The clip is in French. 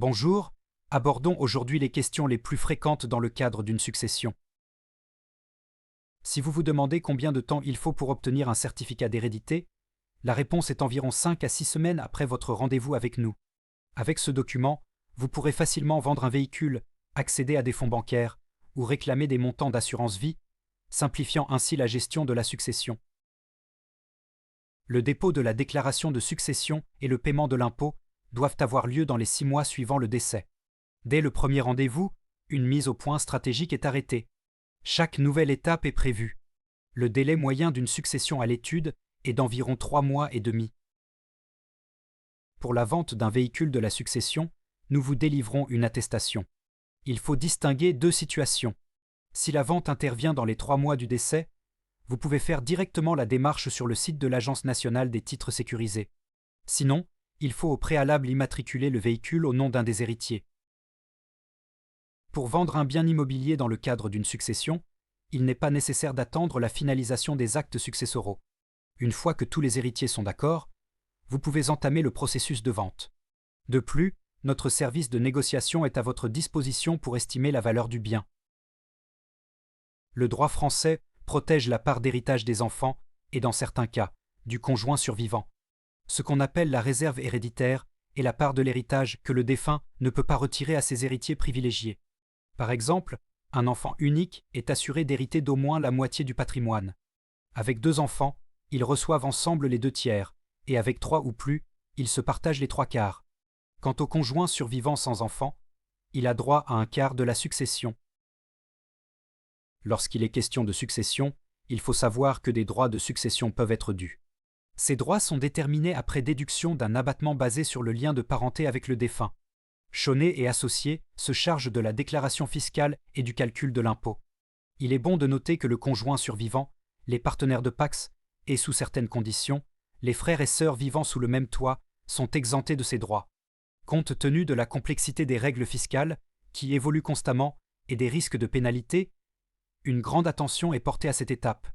Bonjour, abordons aujourd'hui les questions les plus fréquentes dans le cadre d'une succession. Si vous vous demandez combien de temps il faut pour obtenir un certificat d'hérédité, la réponse est environ 5 à 6 semaines après votre rendez-vous avec nous. Avec ce document, vous pourrez facilement vendre un véhicule, accéder à des fonds bancaires ou réclamer des montants d'assurance vie, simplifiant ainsi la gestion de la succession. Le dépôt de la déclaration de succession et le paiement de l'impôt doivent avoir lieu dans les 6 mois suivant le décès. Dès le premier rendez-vous, une mise au point stratégique est arrêtée. Chaque nouvelle étape est prévue. Le délai moyen d'une succession à l'étude est d'environ 3 mois et demi. Pour la vente d'un véhicule de la succession, nous vous délivrons une attestation. Il faut distinguer 2 situations. Si la vente intervient dans les 3 mois du décès, vous pouvez faire directement la démarche sur le site de l'Agence nationale des titres sécurisés. Sinon, il faut au préalable immatriculer le véhicule au nom d'un des héritiers. Pour vendre un bien immobilier dans le cadre d'une succession, il n'est pas nécessaire d'attendre la finalisation des actes successoraux. Une fois que tous les héritiers sont d'accord, vous pouvez entamer le processus de vente. De plus, notre service de négociation est à votre disposition pour estimer la valeur du bien. Le droit français protège la part d'héritage des enfants et, dans certains cas, du conjoint survivant. Ce qu'on appelle la réserve héréditaire est la part de l'héritage que le défunt ne peut pas retirer à ses héritiers privilégiés. Par exemple, un enfant unique est assuré d'hériter d'au moins la moitié du patrimoine. Avec 2 enfants, ils reçoivent ensemble les 2 tiers, et avec 3 ou plus, ils se partagent les 3 quarts. Quant au conjoint survivant sans enfant, il a droit à un quart de la succession. Lorsqu'il est question de succession, il faut savoir que des droits de succession peuvent être dus. Ces droits sont déterminés après déduction d'un abattement basé sur le lien de parenté avec le défunt. Chaunet et associés se chargent de la déclaration fiscale et du calcul de l'impôt. Il est bon de noter que le conjoint survivant, les partenaires de Pacs et, sous certaines conditions, les frères et sœurs vivant sous le même toit sont exemptés de ces droits. Compte tenu de la complexité des règles fiscales, qui évoluent constamment, et des risques de pénalité, une grande attention est portée à cette étape.